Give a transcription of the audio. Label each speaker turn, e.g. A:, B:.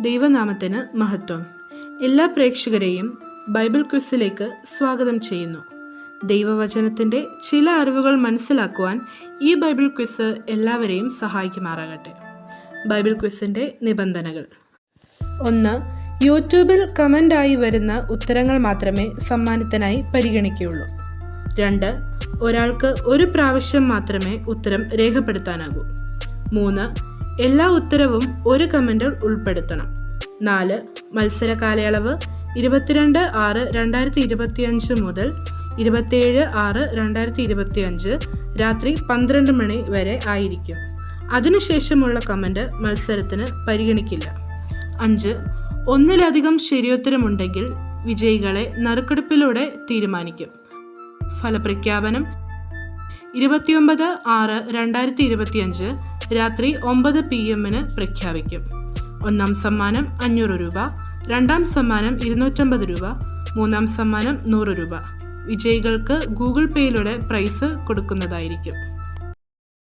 A: ദൈവനാമത്തിന് മഹത്വം. എല്ലാ പ്രേക്ഷകരെയും ബൈബിൾ ക്വിസിലേക്ക് സ്വാഗതം ചെയ്യുന്നു. ദൈവവചനത്തിൻ്റെ ചില അറിവുകൾ മനസ്സിലാക്കുവാൻ ഈ ബൈബിൾ ക്വിസ് എല്ലാവരെയും സഹായിക്കുമാറാകട്ടെ. ബൈബിൾ ക്വിസിൻ്റെ നിബന്ധനകൾ: 1. യൂട്യൂബിൽ കമൻ്റായി വരുന്ന ഉത്തരങ്ങൾ മാത്രമേ സമ്മാനത്തിനായി പരിഗണിക്കുകയുള്ളൂ. 2. ഒരാൾക്ക് ഒരു പ്രാവശ്യം മാത്രമേ ഉത്തരം രേഖപ്പെടുത്താനാകൂ. 3. എല്ലാ ഉത്തരവും ഒരു കമൻറ്റിൽ ഉൾപ്പെടുത്തണം. 4. മത്സര കാലയളവ് 22/6/2025 മുതൽ 27/6/2025 രാത്രി 12 മണി വരെ ആയിരിക്കും. അതിനുശേഷമുള്ള കമൻറ്റ് മത്സരത്തിന് പരിഗണിക്കില്ല. 5. ഒന്നിലധികം ശരിയുത്തരമുണ്ടെങ്കിൽ വിജയികളെ നറുക്കെടുപ്പിലൂടെ തീരുമാനിക്കും. ഫലപ്രഖ്യാപനം 29/6/2025 രാത്രി 9 PM പ്രഖ്യാപിക്കും. 1-ാം സമ്മാനം 500 രൂപ, 2-ാം സമ്മാനം 250 രൂപ, 3-ാം സമ്മാനം 100 രൂപ. വിജയികൾക്ക് ഗൂഗിൾ പേയിലൂടെ പ്രൈസ് കൊടുക്കുന്നതായിരിക്കും.